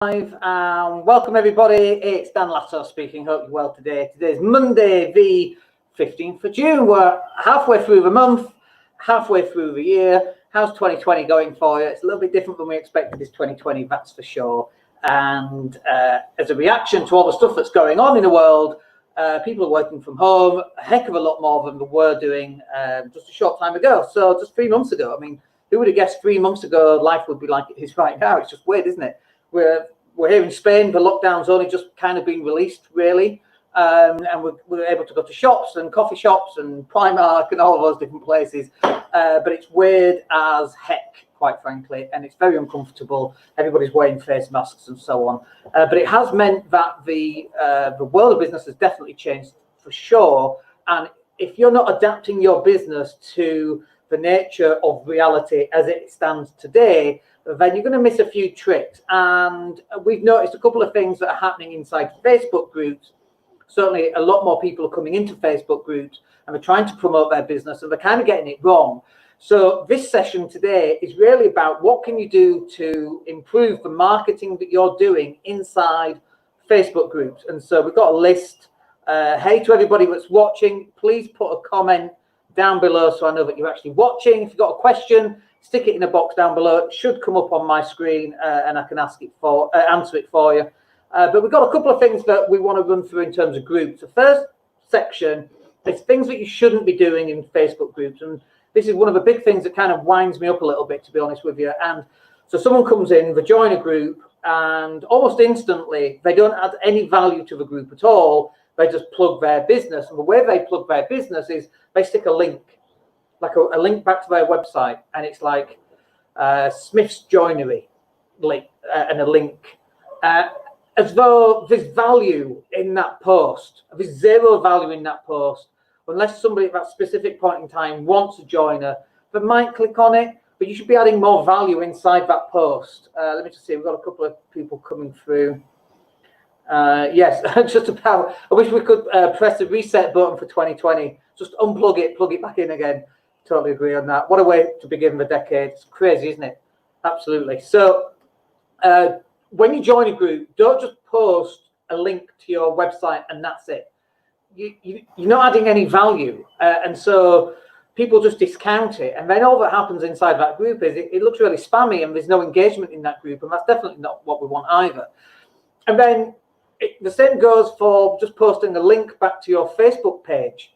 Live. Welcome everybody, it's Dan Latto speaking. Hope you're well today. Today's Monday the 15th of June. We're halfway through the month, halfway through the year. How's 2020 going for you? It's a little bit different than we expected this 2020, that's for sure. And as a reaction to all the stuff that's going on in the world, people are working from home a heck of a lot more than they were doing just a short time ago. So just 3 months ago, I mean, who would have guessed 3 months ago life would be like it is right now? It's just weird, isn't it? We're here in Spain. The lockdown's only just kind of been released, really, and we're able to go to shops and coffee shops and Primark and all of those different places. But it's weird as heck, quite frankly, and it's very uncomfortable. Everybody's wearing face masks and so on. But it has meant that the world of business has definitely changed for sure. And if you're not adapting your business to the nature of reality as it stands today, then you're going to miss a few tricks. And we've noticed a couple of things that are happening inside Facebook groups. Certainly a lot more people are coming into Facebook groups and they're trying to promote their business and they're kind of getting it wrong. So this session today is really about what can you do to improve the marketing that you're doing inside Facebook groups. And so we've got a list. Hey to everybody that's watching, please put a comment down below so I know that you're actually watching. If you've got a question, stick it in a box down below. It should come up on my screen and I can answer it for you. But we've got a couple of things that we want to run through in terms of groups. The first section is things that you shouldn't be doing in Facebook groups. And this is one of the big things that kind of winds me up a little bit, to be honest with you. And so someone comes in, they join a group, and almost instantly they don't add any value to the group at all. They just plug their business. And the way they plug their business is they stick a link, like a link back to their website, and it's like Smith's Joinery link and a link, as though there's value in that post. There's zero value in that post unless somebody at that specific point in time wants a joiner. They might click on it, but you should be adding more value inside that post. Let me just see, we've got a couple of people coming through. Yes, just about. I wish we could press the reset button for 2020. Just unplug it, plug it back in again. Totally agree on that. What a way to begin the decade. It's crazy, isn't it? Absolutely. So when you join a group, don't just post a link to your website and that's it. You're not adding any value. And so people just discount it. And then all that happens inside that group is it looks really spammy and there's no engagement in that group. And that's definitely not what we want either. And then the same goes for just posting a link back to your Facebook page,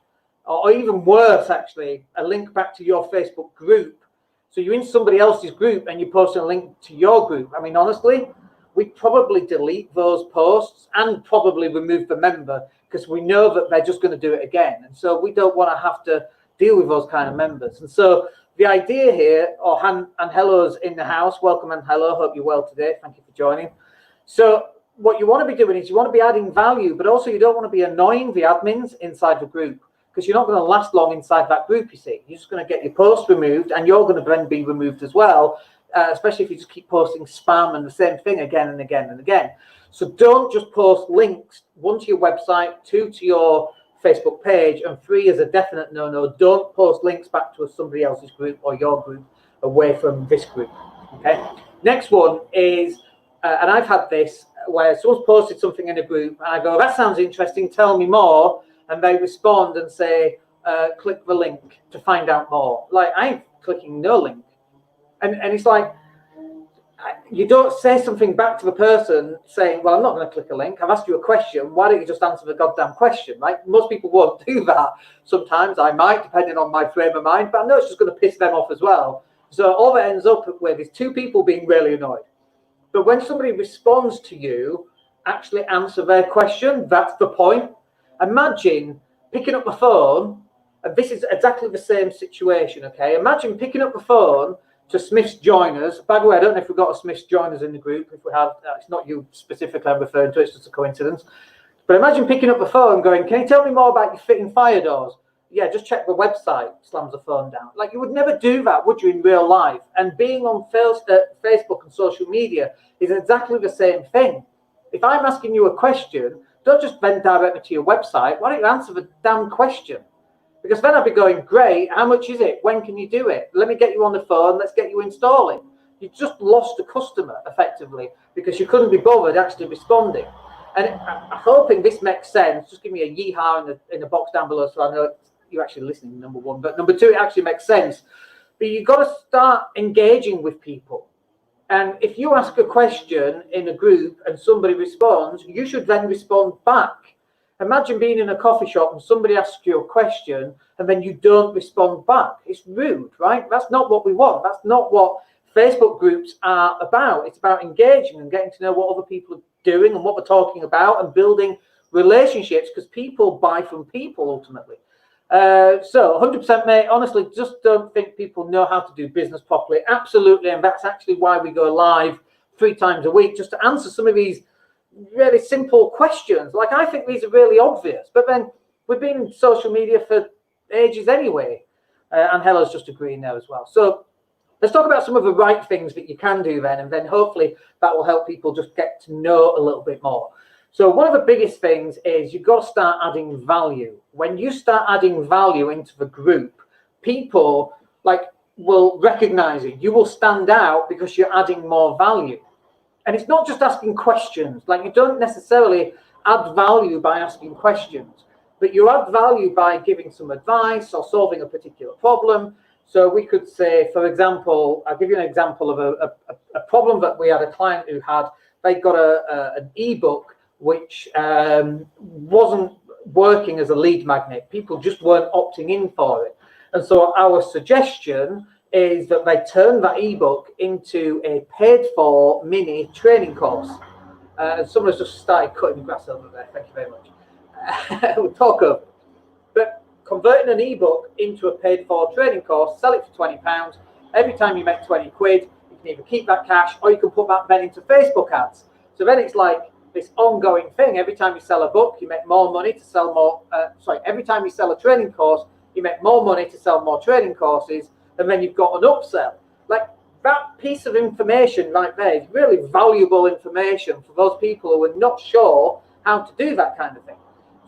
or even worse, actually, a link back to your Facebook group. So you're in somebody else's group and you're posting a link to your group. I mean, honestly, we'd probably delete those posts and probably remove the member because we know that they're just going to do it again. And so we don't want to have to deal with those kind of members. And so the idea here, Angelo's in the house. Welcome, Angelo. Hope you're well today. Thank you for joining. So what you want to be doing is you want to be adding value, but also you don't want to be annoying the admins inside the group because you're not going to last long inside that group, you see. You're just going to get your post removed and you're going to then be removed as well, especially if you just keep posting spam and the same thing again and again and again. So don't just post links, one to your website, two to your Facebook page, and three is a definite no-no. Don't post links back to somebody else's group or your group away from this group, okay? Next one is, and I've had this, where someone's posted something in a group and I go, that sounds interesting, tell me more. And they respond and say, click the link to find out more. Like, I'm clicking no link. And it's like, you don't say something back to the person saying, well, I'm not going to click a link. I've asked you a question. Why don't you just answer the goddamn question? Like, most people won't do that. Sometimes I might, depending on my frame of mind, but I know it's just going to piss them off as well. So all that ends up with is two people being really annoyed. But when somebody responds to you, actually answer their question. That's the point. Imagine picking up the phone, and this is exactly the same situation, okay? Imagine picking up the phone to Smith's Joiners. By the way, I don't know if we've got a Smith's Joiners in the group. If we have, it's not you specifically I'm referring to, it's just a coincidence. But imagine picking up the phone going, can you tell me more about your fitting fire doors? Yeah, just check the website, slams the phone down. Like, you would never do that, would you, in real life? And being on Facebook and social media is exactly the same thing. If I'm asking you a question, don't just then direct me to your website. Why don't you answer the damn question? Because then I'd be going, great, how much is it? When can you do it? Let me get you on the phone. Let's get you installing. you just lost a customer effectively because you couldn't be bothered actually responding. And I'm hoping this makes sense. Just give me a yeehaw in the box down below so I know you're actually listening, number one. But number two, it actually makes sense. But you've got to start engaging with people. And if you ask a question in a group and somebody responds, you should then respond back. Imagine being in a coffee shop and somebody asks you a question and then you don't respond back. It's rude, right? That's not what we want. That's not what Facebook groups are about. It's about engaging and getting to know what other people are doing and what we're talking about and building relationships, because people buy from people ultimately. So 100%, mate, honestly, just don't think people know how to do business properly. Absolutely. And that's actually why we go live 3 times a week, just to answer some of these really simple questions. Like, I think these are really obvious, but then we've been in social media for ages anyway. And Hella's just agreeing there as well. So let's talk about some of the right things that you can do then, and then hopefully that will help people just get to know a little bit more. So one of the biggest things is you've got to start adding value. When you start adding value into the group, people will recognize it. You will stand out because you're adding more value. And it's not just asking questions. Like, you don't necessarily add value by asking questions, but you add value by giving some advice or solving a particular problem. So we could say, for example, I'll give you an example of a problem that we had a client who had. They got an ebook which wasn't working as a lead magnet. People just weren't opting in for it. And so our suggestion is that they turn that ebook into a paid-for mini training course. And someone's just started cutting grass over there. Thank you very much. We'll talk over. But converting an ebook into a paid-for training course, sell it for £20. Every time you make 20 quid, you can either keep that cash or you can put that then into Facebook ads. So then it's like this ongoing thing. Every time you sell a book, you make more money to sell more. Every time you sell a training course, you make more money to sell more training courses, and then you've got an upsell. Like, that piece of information right there is really valuable information for those people who are not sure how to do that kind of thing.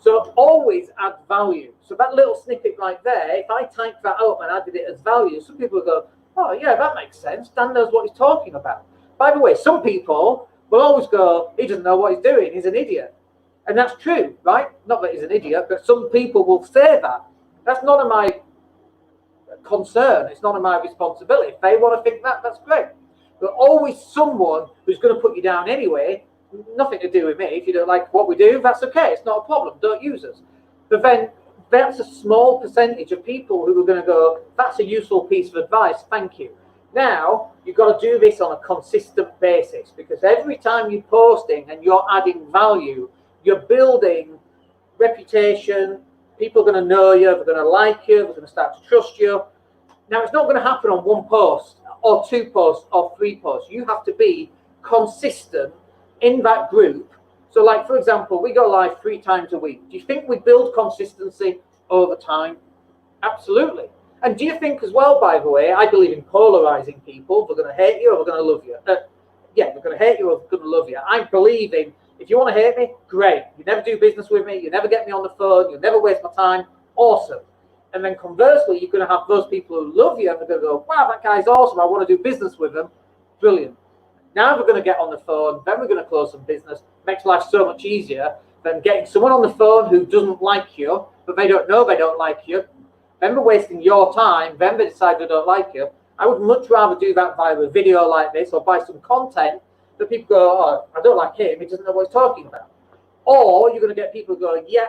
So always add value. So that little snippet right there, if I type that up and added it as value, some people will go, oh yeah, that makes sense. Dan knows what he's talking about. By the way, some people will always go, he doesn't know what he's doing, he's an idiot. And that's true, right? Not that he's an idiot, but some people will say that. That's none of my concern. It's none of my responsibility. If they want to think that, that's great. But always someone who's going to put you down anyway. Nothing to do with me. If you don't like what we do, that's okay. It's not a problem. Don't use us. But then that's a small percentage of people who are going to go, that's a useful piece of advice. Thank you. Now, you've got to do this on a consistent basis, because every time you're posting and you're adding value, you're building reputation. People are going to know you. They're going to like you. They're going to start to trust you. Now, it's not going to happen on 1 post or 2 posts or 3 posts. You have to be consistent in that group. So, like, for example, we go live 3 times a week. Do you think we build consistency over time? Absolutely. And do you think as well, by the way, I believe in polarizing people. They're going to hate you or they're going to love you. They're going to hate you or they're going to love you. I believe in, if you want to hate me, great. You never do business with me. You never get me on the phone. You never waste my time. Awesome. And then conversely, you're going to have those people who love you and they're going to go, wow, that guy's awesome. I want to do business with him. Brilliant. Now we're going to get on the phone. Then we're going to close some business. Makes life so much easier than getting someone on the phone who doesn't like you, but they don't know they don't like you. Then they're wasting your time. Then they decide they don't like you. I would much rather do that via a video like this or by some content that people go, oh, I don't like him. He doesn't know what he's talking about. Or you're going to get people going, yeah,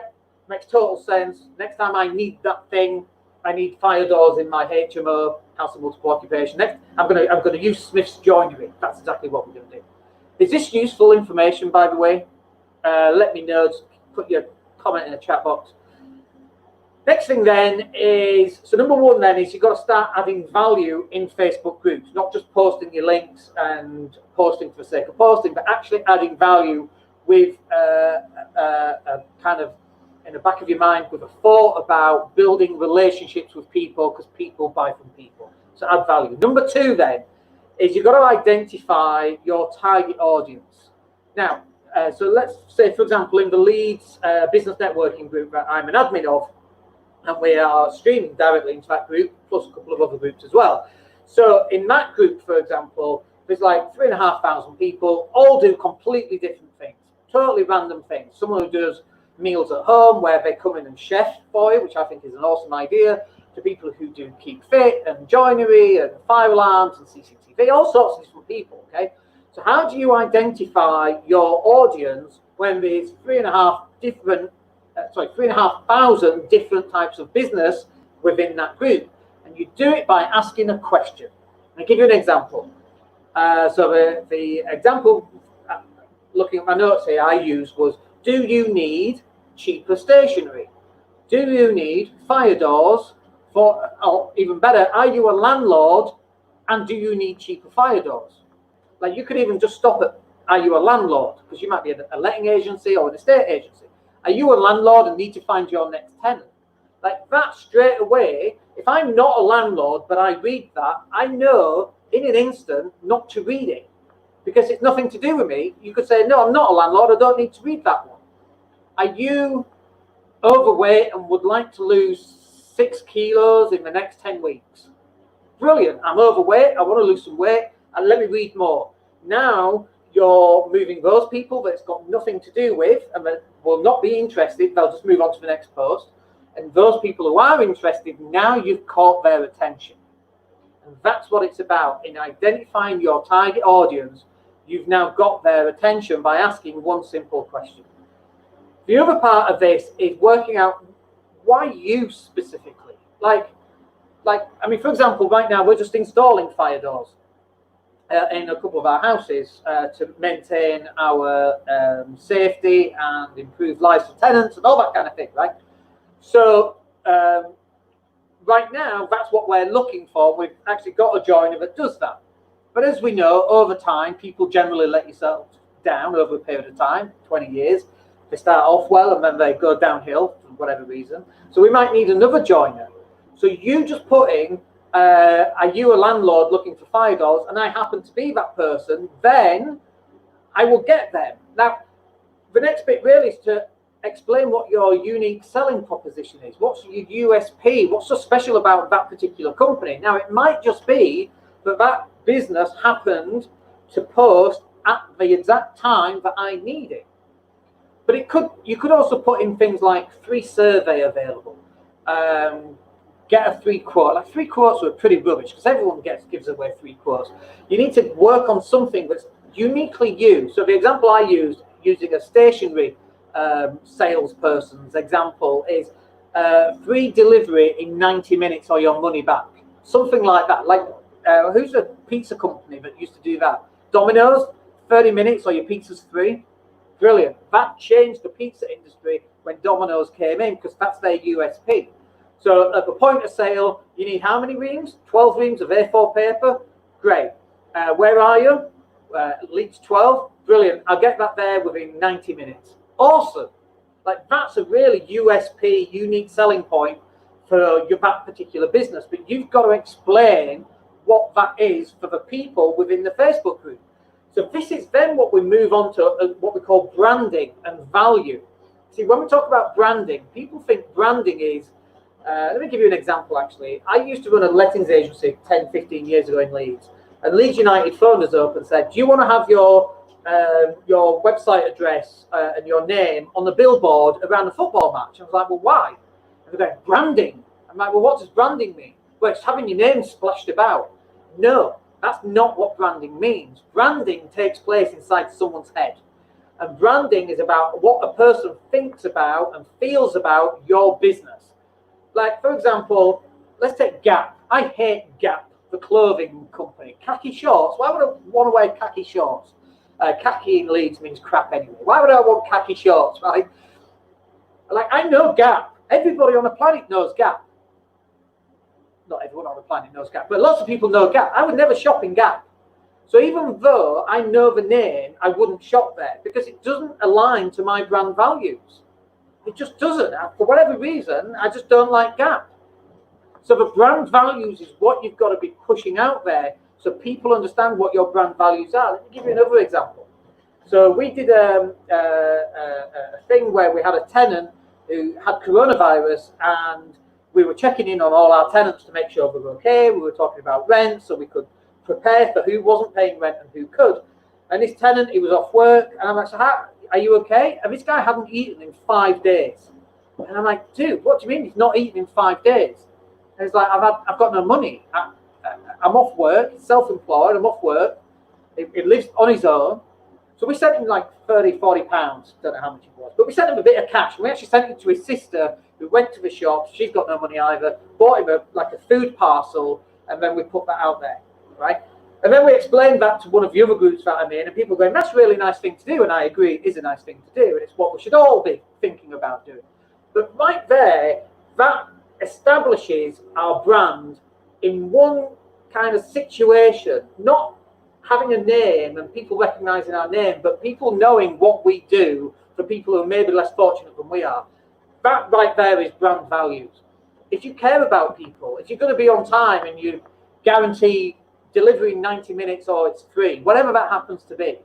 makes total sense. Next time I need that thing, I need fire doors in my HMO, house of multiple occupation. Next, I'm going to use Smith's joinery. That's exactly what we're going to do. Is this useful information, by the way? Let me know. Just put your comment in the chat box. Next thing then is, so number 1 then is you've got to start adding value in Facebook groups, not just posting your links and posting for the sake of posting, but actually adding value with a kind of in the back of your mind with a thought about building relationships with people, because people buy from people. So add value. Number 2 then is you've got to identify your target audience. Now, so let's say, for example, in the Leeds business networking group that I'm an admin of, and we are streaming directly into that group, plus a couple of other groups as well. So in that group, for example, There's like 3,500 people, all do completely different things, totally random things. Someone who does meals at home where they come in and chef for you, which I think is an awesome idea, to people who do keep fit and joinery and fire alarms and CCTV, all sorts of different people, okay? So how do you identify your audience when there's 3,500 different types of business within that group? And you do it by asking a question. I'll give you an example. So the example, looking at my notes here, I used was, do you need cheaper stationery? Do you need fire doors? Or even better, are you a landlord and do you need cheaper fire doors? Like, you could even just stop at, are you a landlord? Because you might be a letting agency or an estate agency. Are you a landlord and need to find your next tenant? Like that straight away, if I'm not a landlord but I read that, I know in an instant not to read it because it's nothing to do with me. You could say, no, I'm not a landlord, I don't need to read that one. Are you overweight and would like to lose 6 kilos in the next 10 weeks? Brilliant, I'm overweight, I want to lose some weight, and let me read more. Now you're moving those people that it's got nothing to do with and that will not be interested, they'll just move on to the next post. And those people who are interested, now you've caught their attention. And that's what it's about. In identifying your target audience, you've now got their attention by asking one simple question. The other part of this is working out why you specifically. Like, I mean, for example, right now we're just installing fire doors in a couple of our houses to maintain our safety and improve lives for tenants and all that kind of thing, right? So right now, that's what we're looking for. We've actually got a joiner that does that. But as we know, over time, people generally let yourself down over a period of time, 20 years. They start off well and then they go downhill for whatever reason. So we might need another joiner. So you just put in, are you a landlord looking for fire doors? And I happen to be that person, then I will get them. Now, the next bit really is to explain what your unique selling proposition is. What's your USP? What's so special about that particular company? Now, it might just be that that business happened to post at the exact time that I need it. But you could also put in things like free survey available. Get a 3 quote. Like 3 quotes are pretty rubbish because everyone gives away 3 quotes. You need to work on something that's uniquely you. So the example I used, using a stationery salesperson's example, is free delivery in 90 minutes or your money back. Something like that. Like who's a pizza company that used to do that? Domino's, 30 minutes or your pizza's free. Brilliant. That changed the pizza industry when Domino's came in because that's their USP. So at the point of sale, you need how many reams? 12 reams of A4 paper. Great. Where are you? Leeds 12. Brilliant. I'll get that there within 90 minutes. Awesome. Like that's a really USP, unique selling point for that particular business. But you've got to explain what that is for the people within the Facebook group. So this is then what we move on to what we call branding and value. See, when we talk about branding, people think branding is, let me give you an example actually. I used to run a lettings agency 10, 15 years ago in Leeds. And Leeds United phoned us up and said, do you want to have your website address and your name on the billboard around a football match? I was like, well, why? And they're going, branding. I'm like, well, what does branding mean? Well, it's having your name splashed about. No. That's not what branding means. Branding takes place inside someone's head. And branding is about what a person thinks about and feels about your business. Like, for example, let's take Gap. I hate Gap, the clothing company. Khaki shorts. Why would I want to wear khaki shorts? Khaki in Leeds means crap anyway. Why would I want khaki shorts, right? Like, I know Gap. Everybody on the planet knows Gap. Not everyone on the planet knows Gap, but lots of people know Gap. I would never shop in Gap. So even though I know the name, I wouldn't shop there because it doesn't align to my brand values. It just doesn't. For whatever reason, I just don't like Gap. So the brand values is what you've got to be pushing out there so people understand what your brand values are. Let me give you another example. So we did a thing where we had a tenant who had coronavirus and we were checking in on all our tenants to make sure they were okay. We were talking about rent so we could prepare for who wasn't paying rent and who could. And this tenant, he was off work, and I'm like, so how, are you okay? And this guy hadn't eaten in 5 days. And I'm like, dude, what do you mean he's not eaten in 5 days? And he's like, I've got no money. I'm off work, self-employed, I'm off work. He lives on his own. So we sent him like 30, 40 pounds, don't know how much it was, but we sent him a bit of cash. We actually sent it to his sister, who went to the shop. She's got no money either, bought him a food parcel, and then we put that out there, right? And then we explained that to one of the other groups that I'm in, and people going, that's a really nice thing to do, and I agree, it is a nice thing to do, and it's what we should all be thinking about doing. But right there, that establishes our brand in one kind of situation, not having a name and people recognizing our name, but people knowing what we do for people who are maybe less fortunate than we are. That right there is brand values. If you care about people, if you're going to be on time and you guarantee delivery in 90 minutes or it's free, whatever that happens to be,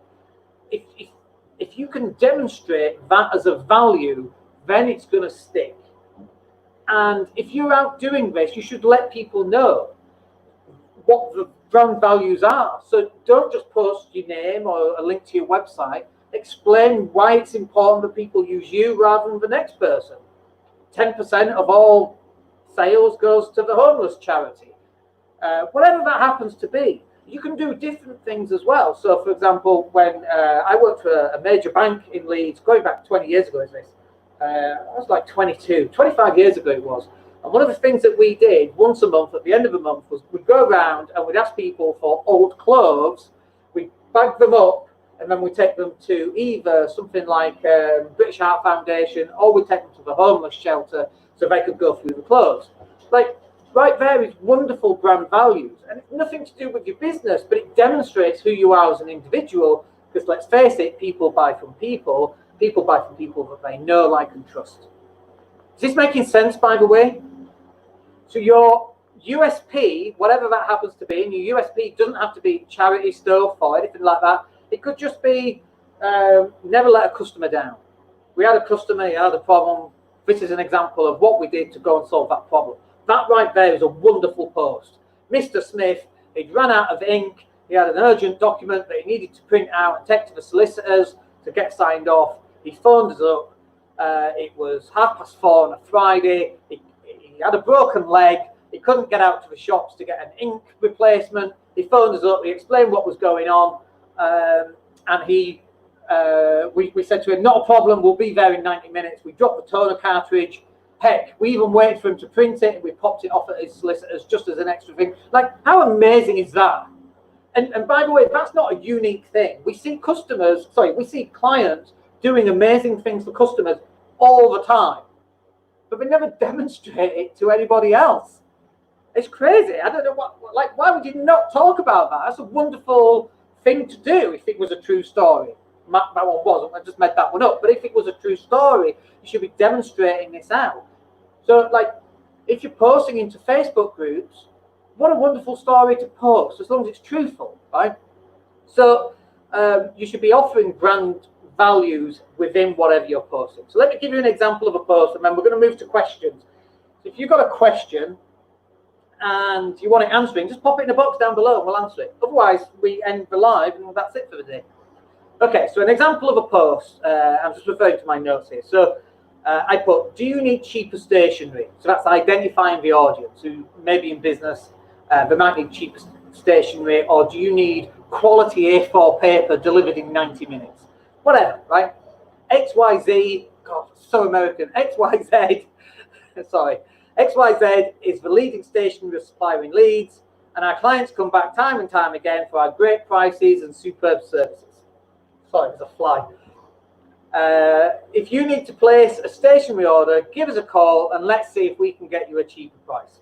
if you can demonstrate that as a value, then it's going to stick. And if you're out doing this, you should let people know what the brand values are. So don't just post your name or a link to your website. Explain why it's important that people use you rather than the next person. 10% of all sales goes to the homeless charity. Whatever that happens to be, you can do different things as well. So, for example, when I worked for a major bank in Leeds, going back 20 years ago, is this? I was like 25 years ago it was. And one of the things that we did once a month, at the end of the month, was we'd go around and we'd ask people for old clothes, we'd bag them up, and then we'd take them to either something like British Heart Foundation, or we'd take them to the homeless shelter so they could go through the clothes. Like, right there is wonderful brand values. And it's nothing to do with your business, but it demonstrates who you are as an individual, because let's face it, people buy from people. People buy from people that they know, like, and trust. Is this making sense, by the way? So your USP, whatever that happens to be, and your USP doesn't have to be charity stuff or anything like that. It could just be never let a customer down. We had a customer, he had a problem. This is an example of what we did to go and solve that problem. That right there is a wonderful post. Mr. Smith, he'd run out of ink. He had an urgent document that he needed to print out and take to the solicitors to get signed off. He phoned us up. It was 4:30 on a Friday. He had a broken leg. He couldn't get out to the shops to get an ink replacement. He phoned us up. He explained what was going on. And we said to him, not a problem. We'll be there in 90 minutes. We dropped the toner cartridge. Heck, we even waited for him to print it. And we popped it off at his solicitors just as an extra thing. Like, how amazing is that? And by the way, that's not a unique thing. We see clients doing amazing things for customers all the time, but they never demonstrate it to anybody else. It's crazy. I don't know why would you not talk about that? That's a wonderful thing to do if it was a true story. That one wasn't. I just made that one up. But if it was a true story, you should be demonstrating this out. So, like, if you're posting into Facebook groups, what a wonderful story to post, as long as it's truthful, right? So you should be offering brand values within whatever you're posting. So let me give you an example of a post, and then we're going to move to questions. So if you've got a question and you want it answering, just pop it in the box down below and we'll answer it. Otherwise, we end the live and that's it for the day. Okay, so an example of a post, I'm just referring to my notes here. So I put, do you need cheaper stationery? So that's identifying the audience who may be in business, they might need cheaper stationery, or do you need quality A4 paper delivered in 90 minutes? Whatever, right? XYZ, God, so American. XYZ, sorry. XYZ is the leading stationery supplier in Leeds, and our clients come back time and time again for our great prices and superb services. Sorry, there's a fly. If you need to place a stationery order, give us a call and let's see if we can get you a cheaper price.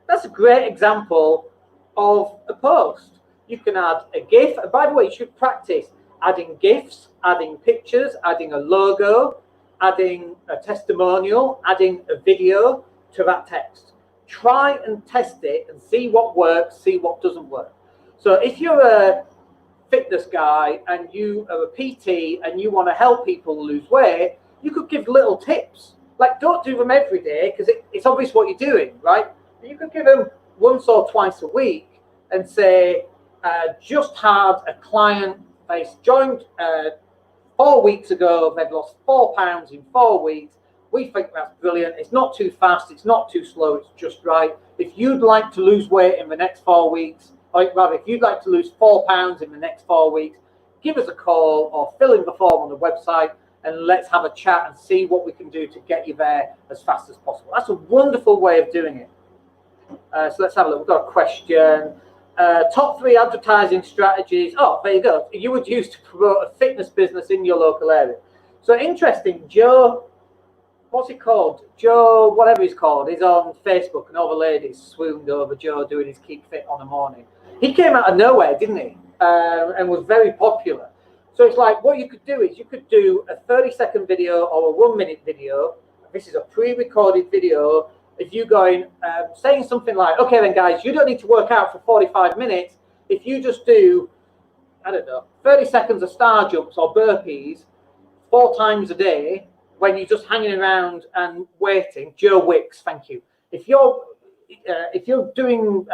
That's a great example of a post. You can add a GIF. And by the way, you should practice adding GIFs, adding pictures, adding a logo, adding a testimonial, adding a video to that text. Try and test it and see what works, see what doesn't work. So if you're a fitness guy and you are a PT and you want to help people lose weight, you could give little tips. Like, don't do them every day because it's obvious what you're doing, right? But you could give them once or twice a week and say, just had a client, they joined 4 weeks ago, they've lost £4 in 4 weeks. We think that's brilliant. It's not too fast, it's not too slow, it's just right. If you'd like to lose weight in the next 4 weeks, or rather, if you'd like to lose £4 in the next 4 weeks, give us a call or fill in the form on the website and let's have a chat and see what we can do to get you there as fast as possible. That's a wonderful way of doing it. So let's have a look. We've got a question. Top 3 advertising strategies. Oh, there you go. You would use to promote a fitness business in your local area. So interesting. Joe, what's he called? Joe, whatever he's called, is on Facebook, and all the ladies swooned over Joe doing his Keep Fit on a morning. He came out of nowhere, didn't he? And was very popular. So it's like, what you could do is you could do a 30-second video or a 1-minute video. This is a pre-recorded video. If you going saying something like, okay then guys, you don't need to work out for 45 minutes. If you just do, I don't know, 30 seconds of star jumps or burpees 4 times a day when you're just hanging around and waiting. Joe Wicks, thank you. If you're doing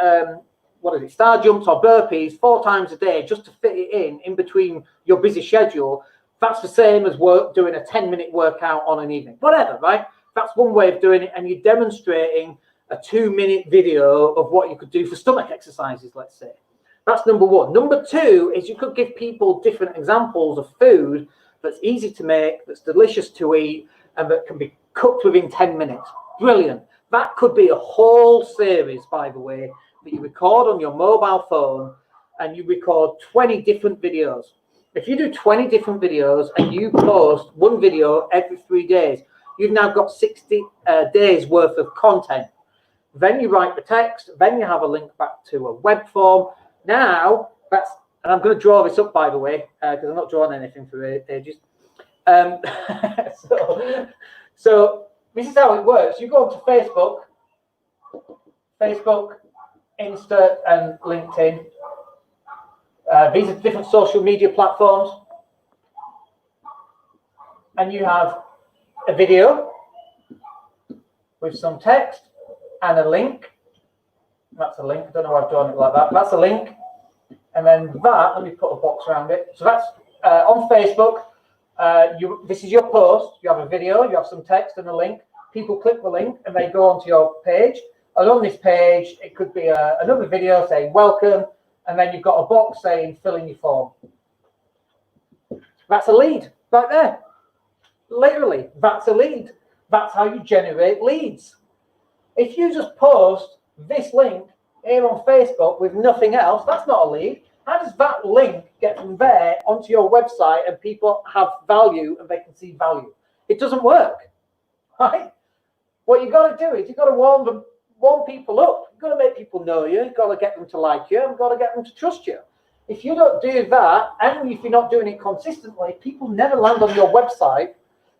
star jumps or burpees 4 times a day just to fit it in between your busy schedule, that's the same as doing a 10-minute workout on an evening. Whatever, right? That's one way of doing it, and you're demonstrating a 2-minute video of what you could do for stomach exercises, let's say. That's number 1. Number 2 is you could give people different examples of food that's easy to make, that's delicious to eat, and that can be cooked within 10 minutes. Brilliant. That could be a whole series, by the way, that you record on your mobile phone, and you record 20 different videos. If you do 20 different videos and you post one video every 3 days, you've now got 60 days worth of content. Then you write the text, then you have a link back to a web form. Now, and I'm going to draw this up, by the way, because I'm not drawing anything for ages. So this is how it works. You go onto Facebook, Insta, and LinkedIn. These are different social media platforms. And you have a video with some text and a link. That's a link. I don't know why I've drawn it like that. That's a link. And then that, let me put a box around it. So that's on Facebook. This is your post. You have a video, you have some text and a link. People click the link and they go onto your page. And on this page, it could be another video saying welcome. And then you've got a box saying fill in your form. That's a lead right there. Literally, that's a lead. That's how you generate leads. If you just post this link here on Facebook with nothing else, that's not a lead. How does that link get from there onto your website and people have value and they can see value? It doesn't work, right? What you've got to do is you've got to warm people up. You've got to make people know you. You've got to get them to like you. You've got to get them to trust you. If you don't do that, and if you're not doing it consistently, people never land on your website.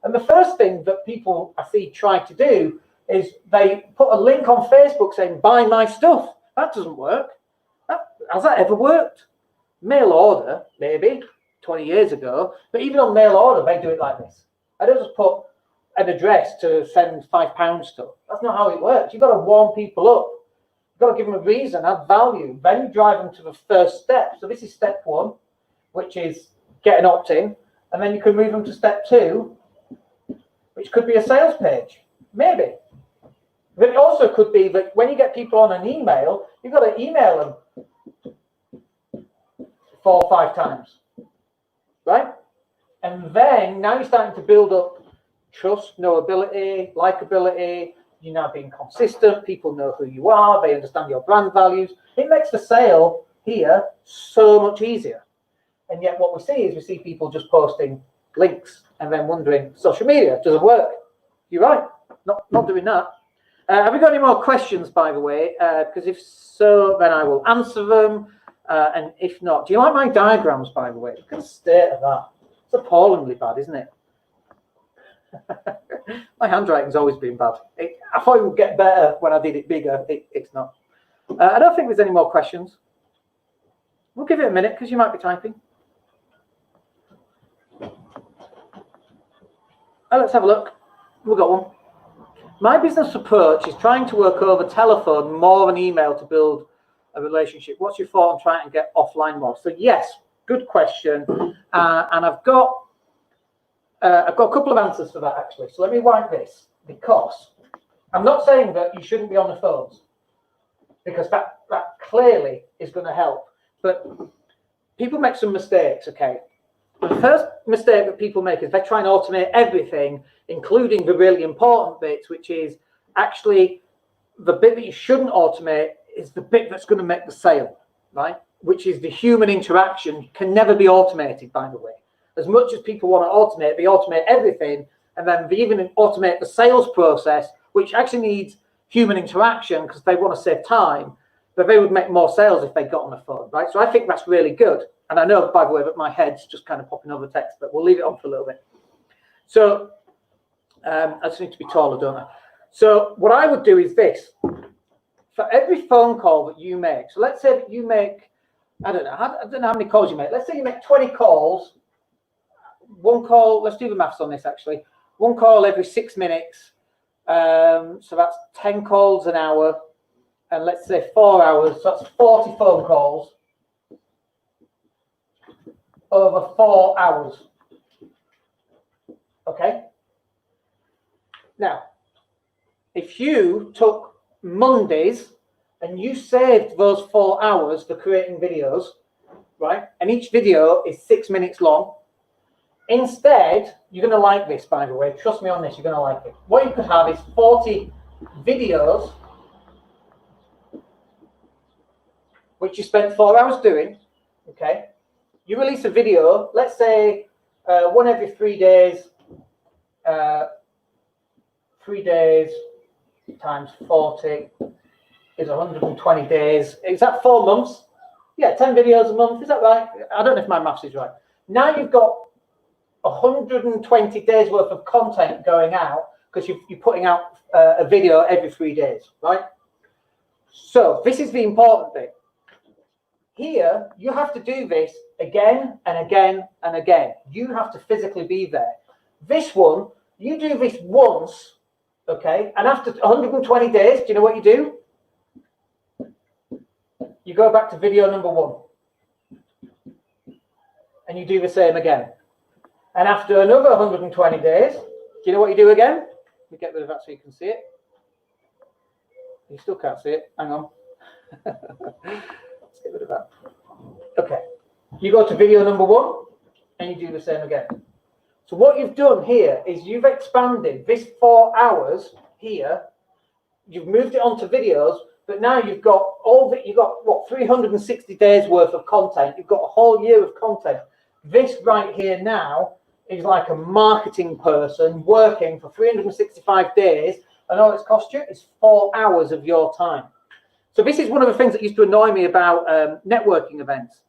And the first thing that people I see try to do is they put a link on Facebook saying, buy my stuff. That doesn't work. Has that ever worked? Mail order, maybe 20 years ago. But even on mail order, they do it like this. I don't just put an address to send £5 stuff. That's not how it works. You've got to warm people up. You've got to give them a reason, add value. Then you drive them to the first step. So this is step 1, which is get an opt-in. And then you can move them to step 2, which could be a sales page, maybe. But it also could be that when you get people on an email, you've got to email them 4 or 5 times, right? And then now you're starting to build up trust, knowability, likability. You're now being consistent. People know who you are. They understand your brand values. It makes the sale here so much easier. And yet what we see people just posting links and then wondering, social media doesn't work. You're right, not doing that. Have we got any more questions, by the way? Because if so, then I will answer them. And if not, do you like my diagrams, by the way? Look at the state of that. It's appallingly bad, isn't it? My handwriting's always been bad. I thought it would get better when I did it bigger. It's not. I don't think there's any more questions. We'll give it a minute because you might be typing. Let's have a look. We've got one. My business approach is trying to work over telephone more than email to build a relationship? What's your thought on trying to get offline more? So yes, good question. And I've got a couple of answers for that, actually. So let me wipe this, because I'm not saying that you shouldn't be on the phones, because that clearly is going to help. But people make some mistakes, okay? The first mistake that people make is they try and automate everything, including the really important bits, which is actually the bit that you shouldn't automate is the bit that's going to make the sale, right? Which is the human interaction. Can never be automated, by the way. As much as people want to automate, they automate everything, and then they even automate the sales process, which actually needs human interaction because they want to save time, but they would make more sales if they got on the phone, right? So I think that's really good. And I know, by the way, that my head's just kind of popping over text, but we'll leave it on for a little bit. So I just need to be taller, don't I? So what I would do is this. For every phone call that you make, so let's say that you make, I don't know how many calls you make. Let's say you make 20 calls. One call, let's do the maths on this actually. One call every 6 minutes. So that's 10 calls an hour. And let's say 4 hours. So that's 40 phone calls over 4 hours. Okay? Now, if you took Mondays and you saved those 4 hours for creating videos, right? And each video is 6 minutes long. Instead, you're going to like this, by the way. Trust me on this, you're going to like it. What you could have is 40 videos, which you spent 4 hours doing, okay? You release a video, let's say one every 3 days, 3 days times 40 is 120 days. Is that 4 months? Yeah, 10 videos a month. Is that right? I don't know if my maths is right. Now you've got 120 days worth of content going out because you're putting out a video every 3 days, right? So this is the important bit. Here, you have to do this again and again and again. You have to physically be there. This one, you do this once, okay? And after 120 days, do you know what you do? You go back to video number 1. And you do the same again. And after another 120 days, do you know what you do again? Let me get rid of that so you can see it. You still can't see it. Hang on. Let's get rid of that. Okay. You go to video number 1 and you do the same again. So what you've done here is you've expanded this 4 hours here. You've moved it onto videos, but now you've got what, 360 days worth of content. You've got a whole year of content. This right here now is like a marketing person working for 365 days, and all it's cost you is 4 hours of your time. So this is one of the things that used to annoy me about networking events.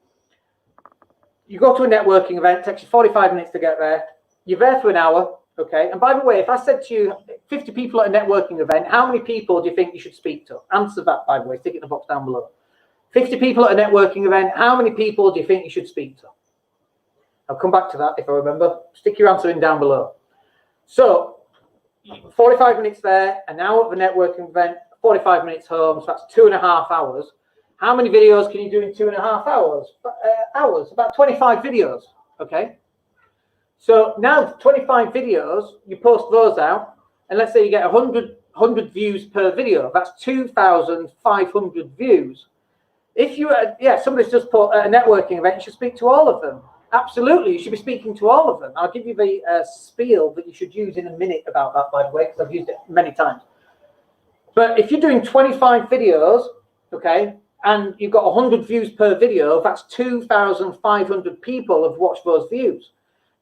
You go to a networking event, it takes you 45 minutes to get there. You're there for an hour, okay? And by the way, if I said to you 50 people at a networking event, how many people do you think you should speak to? Answer that, by the way. Stick it in the box down below. 50 people at a networking event, how many people do you think you should speak to? I'll come back to that if I remember. Stick your answer in down below. So, 45 minutes there, an hour at the networking event, 45 minutes home, so that's 2.5 hours. How many videos can you do in 2.5 hours? About 25 videos, okay? So now 25 videos, you post those out, and let's say you get 100 views per video. That's 2,500 views. If you, somebody's just put a networking event, you should speak to all of them. Absolutely, you should be speaking to all of them. I'll give you the spiel that you should use in a minute about that, by the way, because I've used it many times. But if you're doing 25 videos, okay, and you've got 100 views per video, that's 2,500 people have watched those views.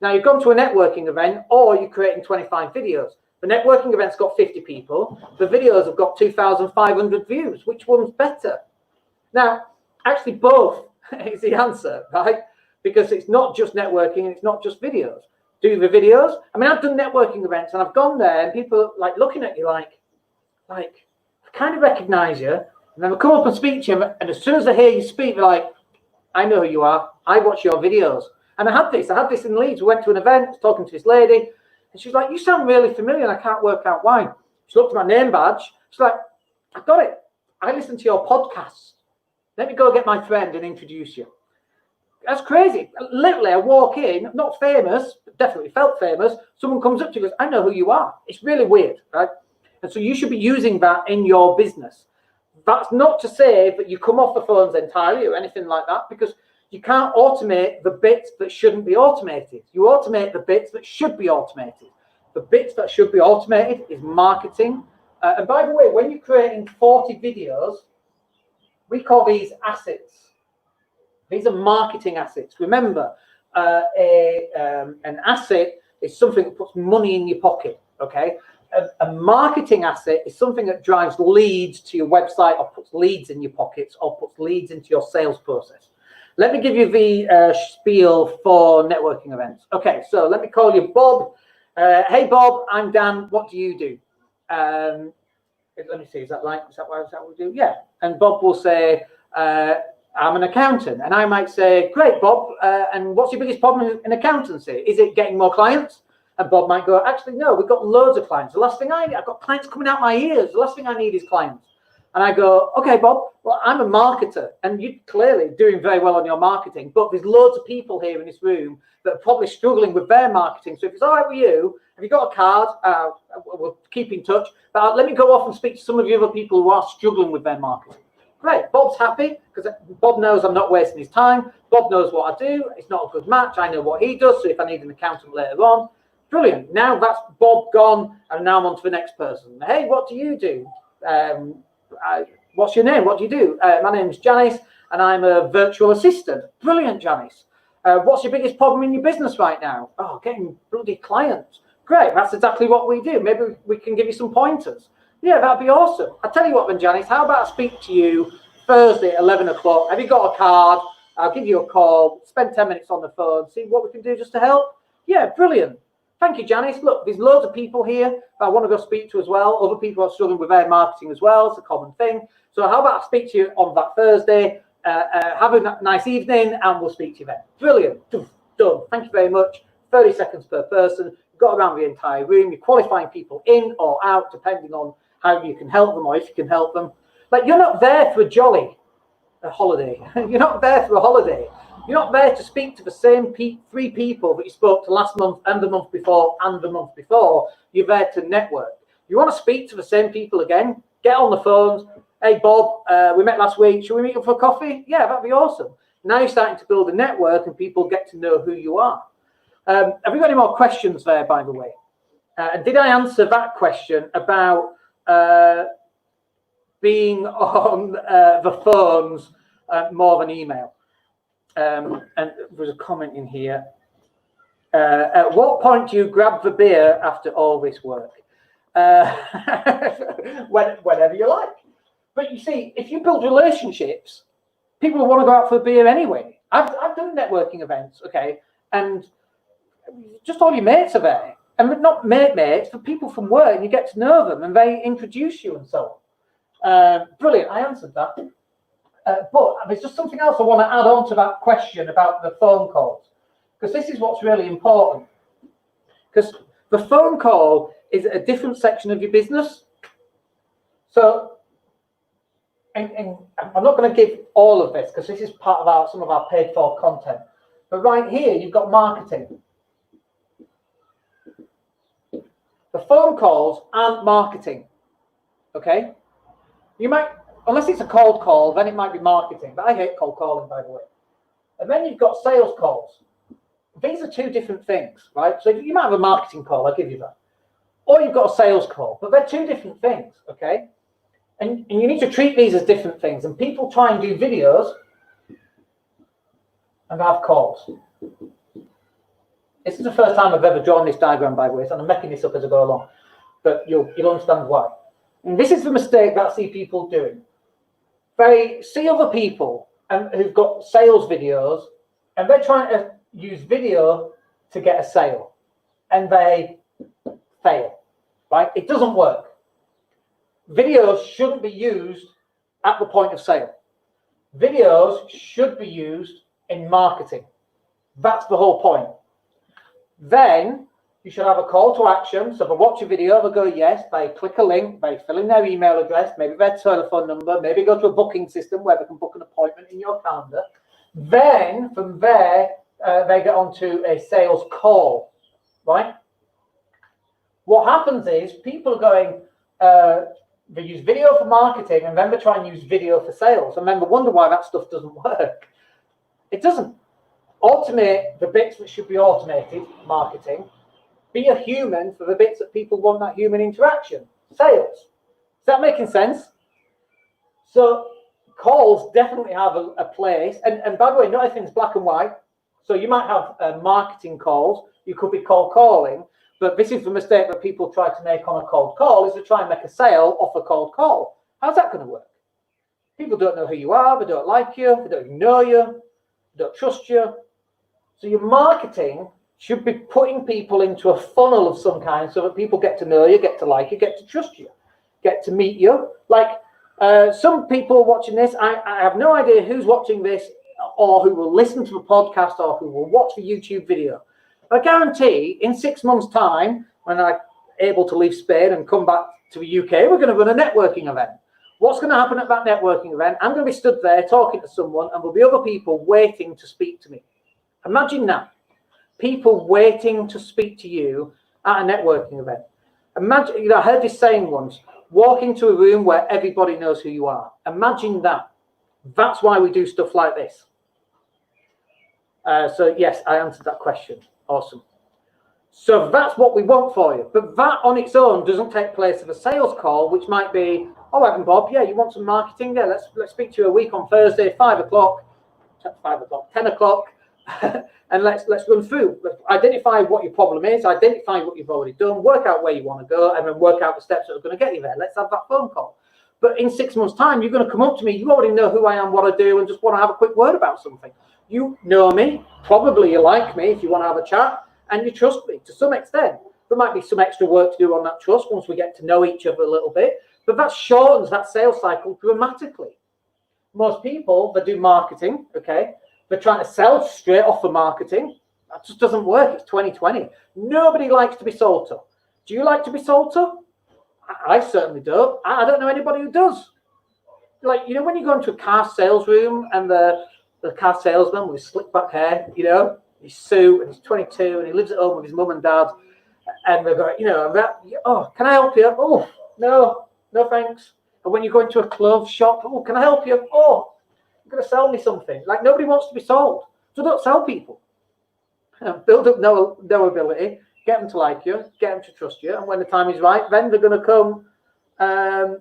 Now, you've gone to a networking event, or you're creating 25 videos. The networking event's got 50 people. The videos have got 2,500 views. Which one's better? Now, actually, both is the answer, right? Because it's not just networking, and it's not just videos. Do the videos. I mean, I've done networking events, and I've gone there, and people are like looking at you like I kind of recognize you, and then they come up and speak to you, and as soon as they hear you speak, they're like, I know who you are. I watch your videos. And I had this in Leeds. We went to an event, was talking to this lady, and she's like, you sound really familiar, and I can't work out why. She looked at my name badge. She's like, I got it. I listen to your podcast. Let me go get my friend and introduce you. That's crazy. Literally, I walk in, not famous, but definitely felt famous. Someone comes up to you and goes, I know who you are. It's really weird, right? And so you should be using that in your business. That's not to say that you come off the phones entirely or anything like that, because you can't automate the bits that shouldn't be automated. You automate the bits that should be automated. The bits that should be automated is marketing. And by the way, when you're creating 40 videos, we call these assets. These are marketing assets. Remember, an asset is something that puts money in your pocket, okay? A marketing asset is something that drives leads to your website or puts leads in your pockets or puts leads into your sales process. Let me give you the spiel for networking events. Okay, so let me call you Bob. Hey, Bob, I'm Dan. What do you do? Let me see, is that right? Is that what we do? Yeah. And Bob will say, I'm an accountant. And I might say, great, Bob. And what's your biggest problem in accountancy? Is it getting more clients? And Bob might go, actually, no, we've got loads of clients. The last thing I need, I've got clients coming out my ears. The last thing I need is clients. And I go, okay, Bob, well, I'm a marketer. And you're clearly doing very well on your marketing. But there's loads of people here in this room that are probably struggling with their marketing. So if it's all right with you, have you got a card? We'll keep in touch. But let me go off and speak to some of the other people who are struggling with their marketing. Great. Bob's happy because Bob knows I'm not wasting his time. Bob knows what I do. It's not a good match. I know what he does. So if I need an accountant later on, brilliant. Now that's Bob gone. And now I'm on to the next person. Hey, what do you do? What's your name? What do you do? My name's Janice and I'm a virtual assistant. Brilliant, Janice. What's your biggest problem in your business right now? Oh, getting bloody clients. Great, that's exactly what we do. Maybe we can give you some pointers. Yeah, that'd be awesome. I'll tell you what then, Janice, how about I speak to you Thursday at 11 o'clock? Have you got a card? I'll give you a call, spend 10 minutes on the phone, see what we can do just to help. Yeah, brilliant. Thank you, Janice. Look, there's loads of people here that I want to go speak to as well. Other people are struggling with their marketing as well. It's a common thing. So how about I speak to you on that Thursday? Have a nice evening and we'll speak to you then. Brilliant. Done. Thank you very much. 30 seconds per person. Got around the entire room. You're qualifying people in or out depending on how you can help them or if you can help them. Like, you're not there for a holiday. You're not there for a holiday. You're not there to speak to the same three people that you spoke to last month and the month before and the month before. You're there to network. You want to speak to the same people again? Get on the phones. Hey, Bob, we met last week. Should we meet up for coffee? Yeah, that'd be awesome. Now you're starting to build a network and people get to know who you are. Have we got any more questions there, by the way? Did I answer that question about being on the phones more than email? And there's a comment in here. At what point do you grab the beer after all this work? Whenever you like. But you see, if you build relationships, people will want to go out for a beer anyway. I've done networking events, okay, and just all your mates are there. And not mates, but people from work, and you get to know them, and they introduce you and so on. Brilliant, I answered that. But there's just something else I want to add on to that question about the phone calls, because this is what's really important. Because the phone call is a different section of your business. So, and I'm not going to give all of this because this is part of some of our paid for content. But right here, you've got marketing. The phone calls aren't marketing, okay? You might, unless it's a cold call, then it might be marketing. But I hate cold calling, by the way. And then you've got sales calls. These are two different things, right? So you might have a marketing call, I'll give you that. Or you've got a sales call, but they're two different things, okay? And you need to treat these as different things. And people try and do videos and have calls. This is the first time I've ever drawn this diagram, by the way, so I'm making this up as I go along. But you'll understand why. And this is the mistake that I see people doing. They see other people who've got sales videos, and they're trying to use video to get a sale. And they fail, right? It doesn't work. Videos shouldn't be used at the point of sale. Videos should be used in marketing. That's the whole point. Then You should have a call to action. So if I watch a video, they'll go yes, they click a link, they fill in their email address, maybe their telephone number, maybe go to a booking system where they can book an appointment in your calendar. Then from there, they get onto a sales call, right? What happens is people are going, they use video for marketing and then they try and use video for sales. And then they wonder why that stuff doesn't work. It doesn't. Automate the bits that should be automated, marketing. Be a human for the bits that people want that human interaction. Sales. Is that making sense? So calls definitely have a place. And by the way, not everything's black and white. So you might have marketing calls. You could be cold calling. But this is the mistake that people try to make on a cold call, is to try and make a sale off a cold call. How's that going to work? People don't know who you are. They don't like you. They don't know you. They don't trust you. So your marketing should be putting people into a funnel of some kind so that people get to know you, get to like you, get to trust you, get to meet you. Like some people watching this, I have no idea who's watching this or who will listen to the podcast or who will watch the YouTube video. I guarantee in 6 months' time, when I'm able to leave Spain and come back to the UK, we're going to run a networking event. What's going to happen at that networking event? I'm going to be stood there talking to someone and there'll be other people waiting to speak to me. Imagine that. People waiting to speak to you at a networking event. Imagine, I heard this saying once, walk into a room where everybody knows who you are. Imagine that. That's why we do stuff like this. So yes, I answered that question. Awesome. So that's what we want for you. But that on its own doesn't take place of a sales call, which might be, oh, Evan Bob, yeah, you want some marketing? Yeah, let's speak to you a week on Thursday, 10 o'clock. And let's run through. Let's identify what your problem is, identify what you've already done, work out where you want to go, and then work out the steps that are going to get you there. Let's have that phone call. But in 6 months' time, you're going to come up to me. You already know who I am, what I do, and just want to have a quick word about something. You know me. Probably you like me if you want to have a chat, and you trust me to some extent. There might be some extra work to do on that trust once we get to know each other a little bit, but that shortens that sales cycle dramatically. Most people that do marketing, okay, they're trying to sell straight off the marketing. That just doesn't work. It's 2020. Nobody likes to be sold to. Do you like to be sold to? I certainly don't. I don't know anybody who does. Like, you know, when you go into a car sales room and the car salesman with slick back hair, you know, his suit, and he's 22 and he lives at home with his mum and dad, and they're going, you know, oh, can I help you? Oh, no thanks. And when you go into a clothes shop, oh, can I help you? Oh, you're going to sell me something. Like, nobody wants to be sold. So don't sell people. Build up knowability, get them to like you, get them to trust you, and when the time is right, then they're going to come. And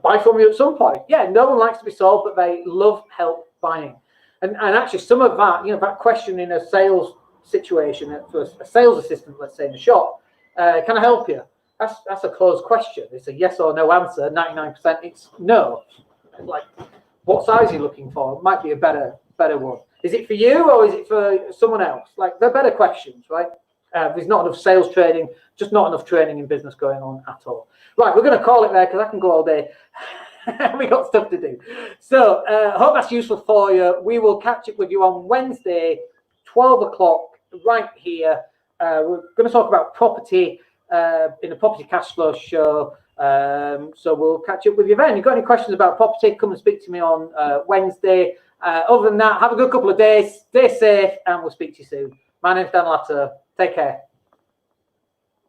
buy from you at some point. Yeah, no one likes to be sold, but they love help buying. And actually, some of that, you know, that question in a sales situation for a sales assistant, let's say in a shop, can I help you? That's a closed question. It's a yes or no answer. 99% it's no. Like, what size are you looking for? Might be a better one. Is it for you or is it for someone else? Like, they're better questions, right? There's not enough sales training, just not enough training in business going on at all. Right, we're going to call it there because I can go all day. We got stuff to do. So hope that's useful for you. We will catch up with you on Wednesday, 12 o'clock, right here. We're going to talk about property in the Property Cash Flow Show. So we'll catch up with you then. If you've got any questions about property, come and speak to me on Wednesday. Other than that, have a good couple of days. Stay safe, and we'll speak to you soon. My name's Dan Latto. Take care.